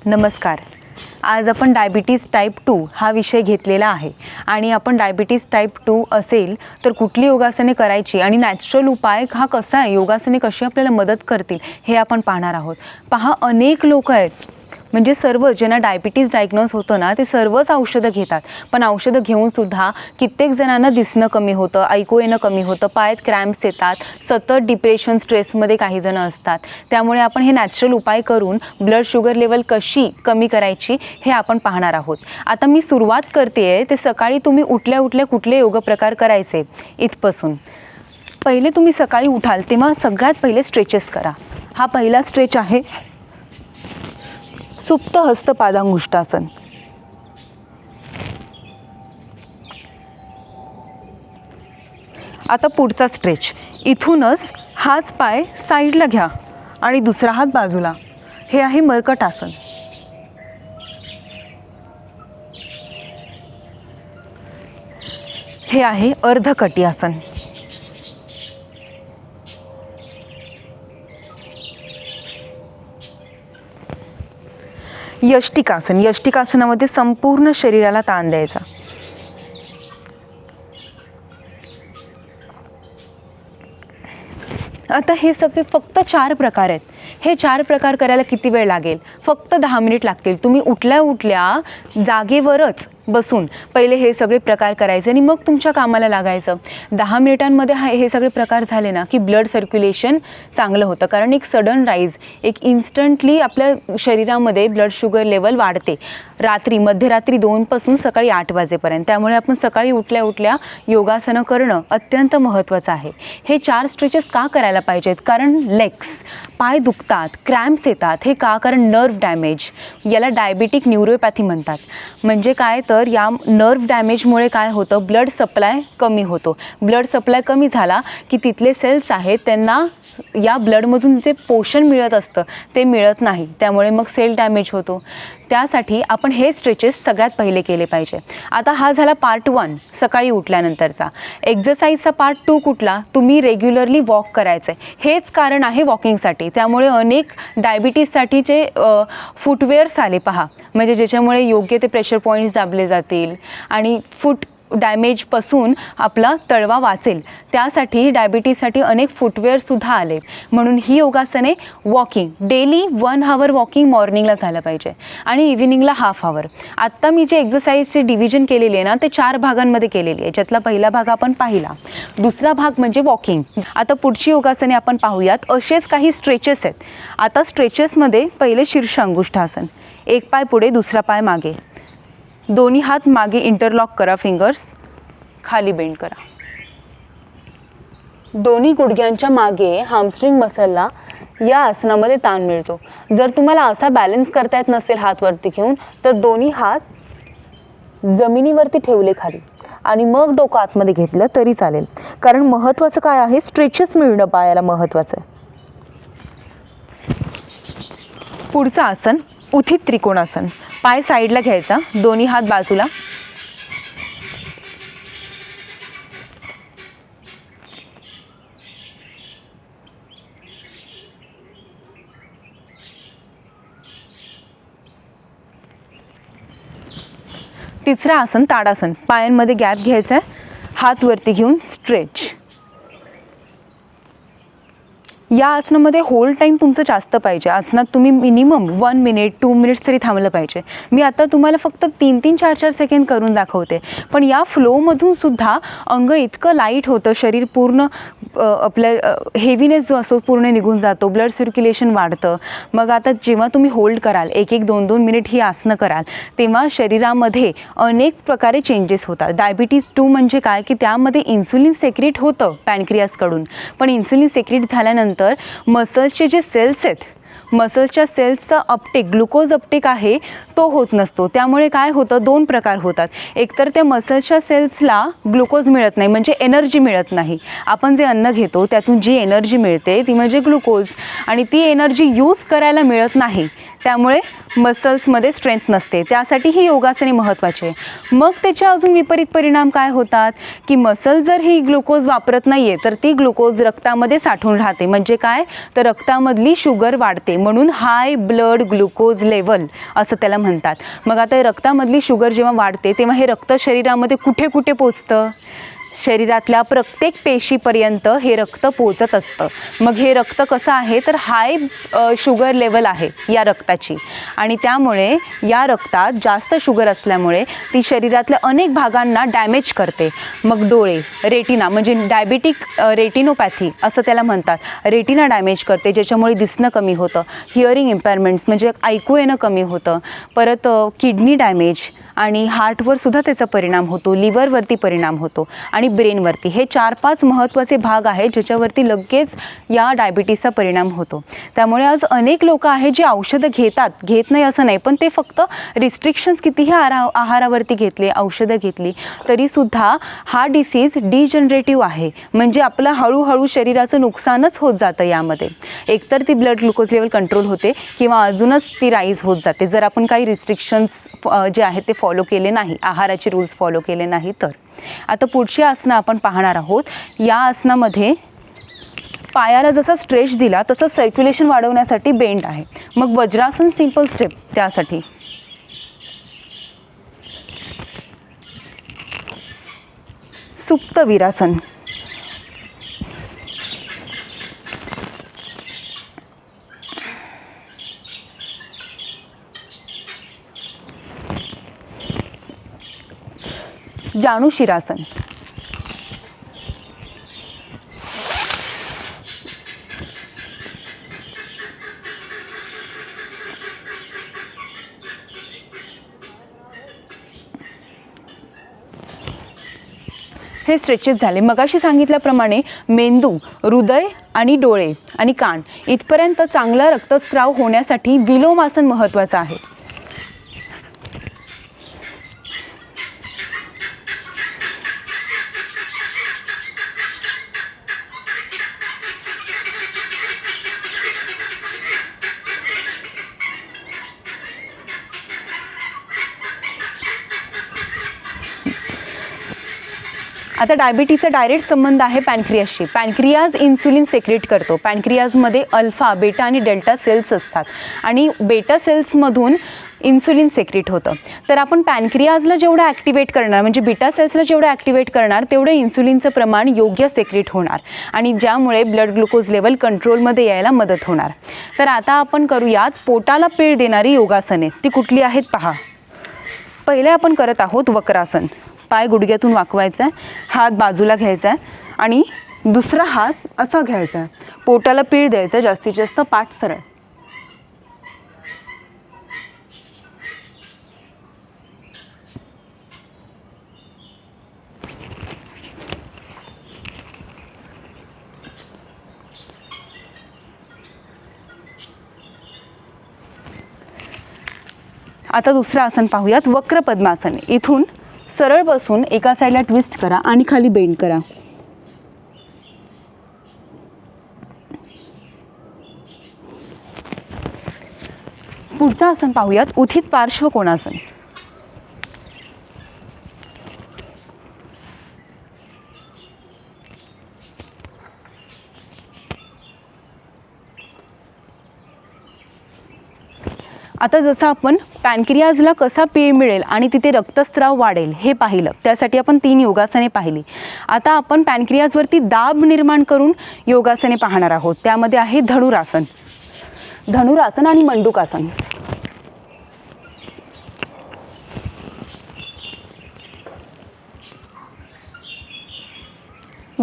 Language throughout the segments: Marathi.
नमस्कार. आज आपण डायबिटीज टाईप 2 हा विषय घेतलेला आहे आणि आपण डायबिटीज टाईप 2 असेल तर कुठली योगासने करायची आणि नॅचरल उपाय हा कसा आहे, योगासने कशी आपल्याला मदत करतील हे आपण पाहणार आहोत. पहा, अनेक लोक आहेत म्हणजे सर्व ज्यांना डायबिटीज डायग्नोज होतं ना ते सर्वच औषधं घेतात, पण औषधं घेऊनसुद्धा कित्येक जणांना दिसणं कमी होतं, ऐकू येणं कमी होतं, पायात क्रॅम्प्स येतात, सतत डिप्रेशन स्ट्रेसमध्ये काही जण असतात. त्यामुळे आपण हे नॅचरल उपाय करून ब्लड शुगर लेवल कशी कमी करायची हे आपण पाहणार आहोत. आता मी सुरुवात करते ते सकाळी तुम्ही उठल्या उठल्या कुठले योग प्रकार करायचे इथपासून. पहिले तुम्ही सकाळी उठाल तेव्हा सगळ्यात पहिले स्ट्रेचेस करा. हा पहिला स्ट्रेच आहे सुप्त हस्त पादांगुष्ठासन. आता पुढचा स्ट्रेच, इथूनच हाच पाय साईडला घ्या आणि दुसरा हात बाजूला. हे आहे मर्कटासन. हे आहे अर्धकटी आसन. यष्टिकासन. यष्टिकासनामध्ये संपूर्ण शरीराला ताण द्यायचा. आता हे सगळे फक्त 4 प्रकार आहेत. हे 4 प्रकार करायला किती वेळ लागेल? फक्त 10 मिनिट लागतील. तुम्ही उठल्या उठल्या जागेवरच बसून पहिले हे सगळे प्रकार करायचे आणि मग तुमच्या कामाला लागायचं. 10 मिनिटांमध्ये हे सगळे प्रकार झाले ना की ब्लड सर्क्युलेशन चांगलं होतं, कारण एक सडन राईज, एक इन्स्टंटली आपल्या शरीरामध्ये ब्लड शुगर लेवल वाढते रात्री, मध्यरात्री 2 पासून सकाळी 8 वाजेपर्यंत. त्यामुळे आपण सकाळी उठल्या उठल्या योगासनं करणं अत्यंत महत्त्वाचं आहे. हे 4 स्ट्रेचेस का करायला पाहिजेत? कारण लेग्स, पाय दुखतात, क्रॅम्प्स येतात. हे का? कारण नर्व डॅमेज, याला डायबिटिक न्यूरोपॅथी म्हणतात. म्हणजे काय तर या नर्व डॅमेजमुळे काय होतं, ब्लड सप्लाय कमी होतो. ब्लड सप्लाय कमी झाला की तिथले सेल्स आहेत त्यांना या ब्लडमधून जे पोषण मिळत असतं ते मिळत नाही, त्यामुळे मग सेल डॅमेज होतो. त्यासाठी आपण हे स्ट्रेचेस सगळ्यात पहिले केले पाहिजे. आता हा झाला पार्ट 1 सकाळी उठल्यानंतरचा. एक्झरसाईजचा पार्ट 2 कुठला? तुम्ही रेग्युलरली वॉक करायचं आहे. हेच कारण आहे वॉकिंगसाठी. त्यामुळे अनेक डायबिटीजसाठीचे फुटवेअर्स आले पहा, म्हणजे ज्याच्यामुळे योग्य ते प्रेशर पॉईंट्स दाबले जातील आणि फूट डॅमेजपासून आपला तळवा वाचेल. त्यासाठी डायबिटीजसाठी अनेक फुटवेअरसुद्धा आले. म्हणून ही योगासने वॉकिंग, डेली 1 आवर वॉकिंग मॉर्निंगला झालं पाहिजे आणि इव्हिनिंगला ½ आवर. आत्ता मी जे एक्झरसाईजचे डिव्हिजन केलेले आहे ना ते 4 भागांमध्ये केलेली आहे, ज्यातला पहिला भाग आपण पाहिला. दुसरा भाग म्हणजे वॉकिंग. आता पुढची योगासने आपण पाहूयात. असेच काही स्ट्रेचेस आहेत. आता स्ट्रेचेसमध्ये पहिले शीर्ष अंगुष्ठासन. एक पाय पुढे, दुसरा पाय मागे, दोन्ही हात मागे इंटरलॉक करा, फिंगर्स खाली बेंड करा. दोन्ही गुडघ्यांच्या मागे हॅमस्ट्रिंग मसलला या आसनामध्ये ताण मिळतो. जर तुम्हाला असा बॅलन्स करता येत नसेल हात वरती घेऊन, तर दोन्ही हात जमिनीवरती ठेवले खाली आणि मग डोकं आतमध्ये घेतलं तरी चालेल. कारण महत्त्वाचं काय आहे, स्ट्रेचेस मिळणं पायाला महत्त्वाचं आहे. पुढचं आसन उत्थित त्रिकोणासन. पाय साईडला घ्यायचा, दोन्ही हात बाजूला. तिसरं आसन ताडासन. पायांमध्ये गॅप घ्यायचा आहे, हात वरती घेऊन स्ट्रेच. या आसनामध्ये होल्ड टाईम तुमचं जास्त पाहिजे. आसनात तुम्ही मिनिमम 1 मिनिट 2 मिनिट्स तरी थांबलं पाहिजे. मी आता तुम्हाला फक्त 3-3, 4-4 सेकंड करून दाखवते, पण या फ्लोमधून सुद्धा अंग इतकं लाईट होतं, शरीर पूर्ण आपल्या हेवीनेस जो असतो पूर्ण निघून जातो, ब्लड सर्क्युलेशन वाढतं. मग आता जेव्हा तुम्ही होल्ड कराल 1-1, 2-2 मिनिट ही आसनं कराल तेव्हा शरीरामध्ये अनेक प्रकारे चेंजेस होतात. डायबिटीज 2 म्हणजे काय की त्यामध्ये इन्सुलिन सेक्रेट होतं पॅनक्रियासकडून, पण इन्सुलिन सेक्रेट झाल्यानंतर मसल्सचे जे सेल्स आहेत, मसल्सच्या सेल्सचा अपटेक, ग्लुकोज अपटेक आहे तो होत नसतो. त्यामुळे काय होतं, 2 प्रकार होतात. एकतर त्या मसल्सच्या सेल्सला ग्लुकोज मिळत नाही, म्हणजे एनर्जी मिळत नाही. आपण जे अन्न घेतो त्यातून जी एनर्जी मिळते ती म्हणजे ग्लुकोज, आणि ती एनर्जी यूज करायला मिळत नाही. त्यामुळे मसल्समध्ये स्ट्रेंथ नसते, त्यासाठी ही योगासने महत्त्वाची आहे. मग त्याचे अजून विपरीत परिणाम काय होतात की मसल जर ही ग्लुकोज वापरत नाही आहे तर ती ग्लुकोज रक्तामध्ये साठून राहते. म्हणजे काय तर रक्तामधली शुगर वाढते, म्हणून हाय ब्लड ग्लुकोज लेवल असं त्याला म्हणतात. मग आता रक्तामधली शुगर जेव्हा वाढते तेव्हा हे रक्त शरीरामध्ये कुठे कुठे पोचतं, शरीरातल्या प्रत्येक पेशीपर्यंत हे रक्त पोचत असतं. मग हे रक्त कसं आहे तर हाय शुगर लेवल आहे या रक्ताची, आणि त्यामुळे या रक्तात जास्त शुगर असल्यामुळे ती शरीरातल्या अनेक भागांना डॅमेज करते. मग डोळे, रेटिना म्हणजे डायबिटिक रेटिनोपॅथी असं त्याला म्हणतात, रेटिना डॅमेज करते ज्याच्यामुळे दिसणं कमी होतं. हिअरिंग इम्पेअरमेंट्स म्हणजे ऐकू येणं कमी होतं. परत किडनी डॅमेज आणि हार्टवर सुद्धा त्याचा परिणाम होतो, लिव्हरवरती परिणाम होतो आणि ब्रेनवरती. हे 4-5 महत्त्वाचे भाग आहेत ज्याच्यावरती लगेच या डायबिटीसचा परिणाम होतो. त्यामुळे आज अनेक लोक आहेत जे औषधं घेत नाही असं नाही, पण ते फक्त रिस्ट्रिक्शन्स कितीही आहारावरती घेतले, औषधं घेतली तरीसुद्धा हा डिसीज डिजनरेटिव्ह आहे. म्हणजे आपलं हळूहळू शरीराचं नुकसानच होत जातं यामध्ये. एकतर ती ब्लड ग्लुकोज लेवल कंट्रोल होते किंवा अजूनच ती राईज होत जाते जर आपण काही रिस्ट्रिक्शन्स जे आहेत ते फॉलो केले नाही, आहाराचे रूल्स फॉलो केले नाही तर. आता पुढची आसनं आपण पाहणार आहोत. या आसनामध्ये पायाला जसा स्ट्रेच दिला तसं सर्क्युलेशन वाढवण्यासाठी बेंड आहे. मग वज्रासन सिंपल स्टेप त्यासाठी. सुप्त वीरासन. जाणू शिरासन. हे स्ट्रेचेस झाले. मगाशी सांगितल्याप्रमाणे मेंदू, हृदय आणि डोळे आणि कान इथपर्यंत चांगला रक्तस्राव होण्यासाठी विलोम आसन महत्त्वाचं आहे. आता डायबिटीसचा डायरेक्ट संबंध आहे पॅनक्रियासशी. पॅनक्रियाज इन्सुलिन सेक्रेट करतो. पॅनक्रियाजमध्ये अल्फा, बेटा आणि डेल्टा सेल्स असतात आणि बेटा सेल्समधून इन्सुलिन सेक्रेट होतं. तर आपण पॅनक्रियाजला जेवढं ॲक्टिवेट करणार म्हणजे बीटा सेल्सला जेवढं ॲक्टिवेट करणार तेवढं इन्सुलिनचं प्रमाण योग्य सेक्रेट होणार आणि ज्यामुळे ब्लड ग्लुकोज लेवल कंट्रोलमध्ये यायला मदत होणार. तर आता आपण करूयात पोटाला पीळ देणारी योगासने. ती कुठली आहेत पहा. पहिले आपण करत आहोत वक्रासन. पाय गुडघ्यातून वाकवायचा आहे, हात बाजूला घ्यायचा आहे आणि दुसरा हात असा घ्यायचा आहे. पोटाला पीळ द्यायचा, जास्तीत जास्त पाठ सरळ. आता दुसरं आसन पाहूयात, वक्र पद्मासन. इथून सरळ बसून एका साईडला ट्विस्ट करा आणि खाली बेंड करा. पुढचं आसन पाहूयात, उत्थित पार्श्व कोणासन. आता जसं आपण पॅनक्रियाजला कसा पीळ मिळेल आणि तिथे रक्तस्राव वाढेल हे पाहिलं, त्यासाठी आपण 3 योगासने पाहिली. आता आपण पॅनक्रियाजवरती दाब निर्माण करून योगासने पाहणार आहोत. त्यामध्ये आहे धनुरासन, धनुरासन आणि मंडूकासन.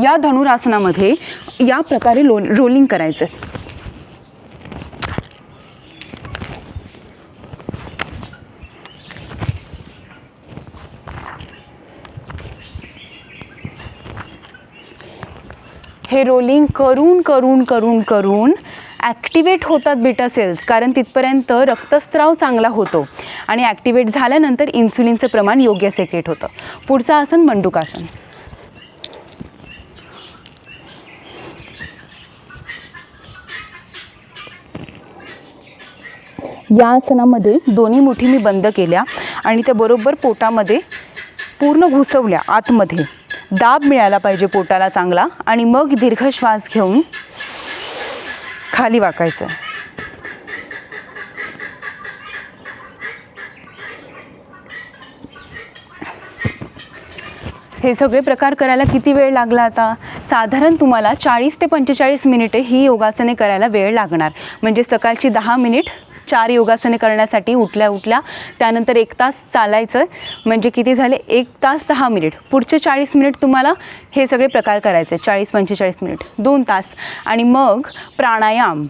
या धनुरासनामध्ये या प्रकारे रोलिंग करायचं. हे रोलिंग करून करून करून करून ॲक्टिवेट होतात बीटा सेल्स, कारण तिथपर्यंत रक्तस्राव चांगला होतो आणि ॲक्टिवेट झाल्यानंतर इन्सुलिनचं प्रमाण योग्य सेक्रेट होतं. पुढचं आसन मंडूकासन. या आसनामध्ये दोन्ही मुठी मी बंद केल्या आणि त्या बरोबर पोटामध्ये पूर्ण घुसवल्या आतमध्ये. दाब मिळाला पाहिजे पोटाला चांगला आणि मग दीर्घ श्वास घेऊन खाली वाकायचं. हे सगळे प्रकार करायला किती वेळ लागला आता? साधारण तुम्हाला 40 ते 45 मिनिटे ही योगासने करायला वेळ लागणार. म्हणजे सकाळची 10 मिनिट 4 योगासने करण्यासाठी उठल्या उठल्या, त्यानंतर 1 तास चालायचं, म्हणजे किती झाले 1 तास 10 मिनिट. पुढचे 40 मिनिट तुम्हाला हे सगळे प्रकार करायचे, 40-45 मिनिट 2 तास. आणि मग प्राणायाम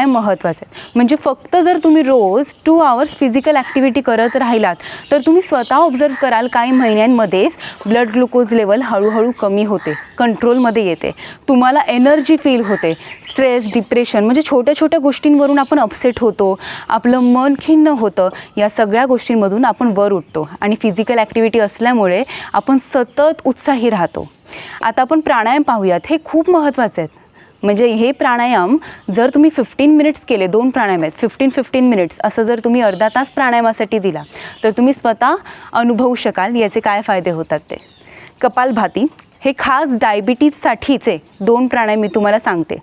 महत्त्वाचं आहे. म्हणजे फक्त जर तुम्ही रोज 2 आवर्स फिजिकल ॲक्टिव्हिटी करत राहिलात तर तुम्ही स्वतः ऑब्झर्व कराल काही महिन्यांमध्येच ब्लड ग्लुकोज लेवल हळूहळू कमी होते, कंट्रोलमध्ये येते, तुम्हाला एनर्जी फील होते. स्ट्रेस, डिप्रेशन म्हणजे छोट्या छोट्या गोष्टींवरून आपण अपसेट होतो, आपलं मन खिन्न होतं, या सगळ्या गोष्टींमधून आपण वर उठतो आणि फिजिकल ॲक्टिव्हिटी असल्यामुळे आपण सतत उत्साही राहतो. आता आपण प्राणायाम पाहूयात. हे खूप महत्त्वाचे आहेत. म्हणजे हे प्राणायाम जर तुम्ही 15 मिनिट्स केले, 2 प्राणायाम आहेत, 15 मिनिट्स असं जर तुम्ही अर्धा तास प्राणायामासाठी दिला तर तुम्ही स्वतः अनुभवू शकाल याचे काय फायदे होतात ते. कपालभाती हे खास डायबिटीजसाठीचे 2 प्राणायाम मी तुम्हाला सांगते,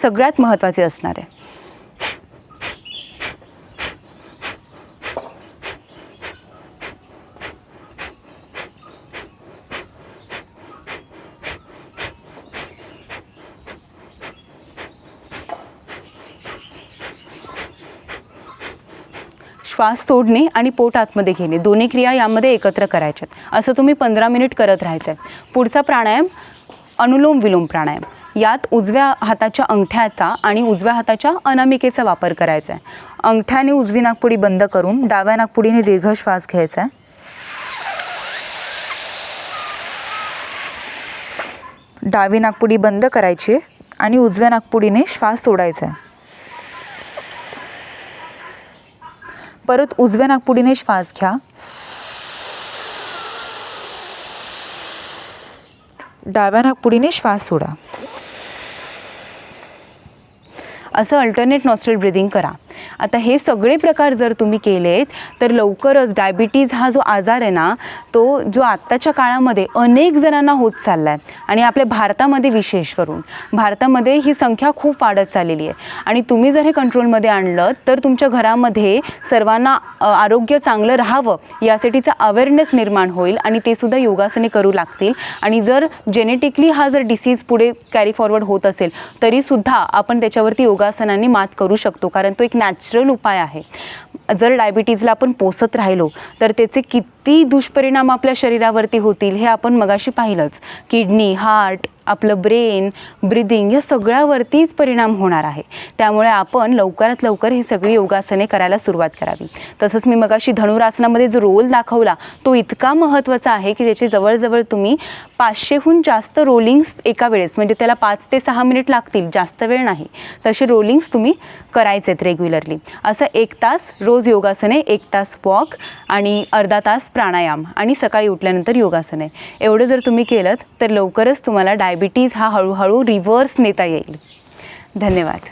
सगळ्यात महत्त्वाचे असणार आहे. श्वास सोडणे आणि पोट आतमध्ये घेणे, दोन्ही क्रिया यामध्ये एकत्र करायच्यात. असं तुम्ही 15 मिनिट करत राहायचं आहे. पुढचा प्राणायाम अनुलोम विलोम प्राणायाम. यात उजव्या हाताच्या अंगठ्याचा आणि उजव्या हाताच्या अनामिकेचा वापर करायचा आहे. अंगठ्याने उजवी नाकपुडी बंद करून डाव्या नाकपुडीने दीर्घ श्वास घ्यायचा आहे. डावी नाकपुडी बंद करायची आणि उजव्या नाकपुडीने श्वास सोडायचा आहे. परत उजव्या नाकपुडीने श्वास घ्या. डाव्या नाकपुडीने श्वास सोडा. असं अल्टरनेट नॉस्ट्रल ब्रिदिंग करा. आता हे सगळे प्रकार जर तुम्ही केलेत तर लवकरच डायबिटीज हा जो आजार आहे ना, तो जो आत्ताच्या काळामध्ये अनेक जणांना होत चालला आहे आणि आपल्या भारतामध्ये विशेष करून भारतामध्ये ही संख्या खूप वाढत चाललेली आहे. आणि तुम्ही जर हे कंट्रोलमध्ये आणलं तर तुमच्या घरामध्ये सर्वांना आरोग्य चांगलं राहावं यासाठीचा अवेअरनेस निर्माण होईल आणि ते सुद्धा योगासने करू लागतील. आणि जर जेनेटिकली हा जर डिसीज पुढे कॅरी फॉरवर्ड होत असेल तरीसुद्धा आपण त्याच्यावरती योगासनांनी मात करू शकतो, कारण तो एक नॅचरल उपाय आहे. जर डायबिटीजला आपण पोसत राहिलो तर त्याचे किती दुष्परिणाम आपल्या शरीरावरती होतील हे आपण मगाशी पाहिलंच. किडनी, हार्ट, आपलं ब्रेन, ब्रिदिंग या सगळ्यावरतीच परिणाम होणार आहे. त्यामुळे आपण लवकरात लवकर ही सगळी योगासने करायला सुरुवात करावी. तसंच मी मगाशी धनुरासनामध्ये जो रोल दाखवला तो इतका महत्त्वाचा आहे की त्याचे जवळजवळ तुम्ही 500हून जास्त रोलिंग्स एका वेळेस, म्हणजे त्याला 5 ते 6 मिनिट लागतील, जास्त वेळ नाही, तसे रोलिंग्स तुम्ही करायचे आहेत रेग्युलरली. असं 1 तास रोज योगासने, 1 तास वॉक आणि अर्धा तास प्राणायाम आणि सकाळी उठल्यानंतर योगासने, एवढं जर तुम्ही केलं तर लवकरच तुम्हाला डायबिटीज हा हळूहळू रिव्हर्स नेता येईल. धन्यवाद.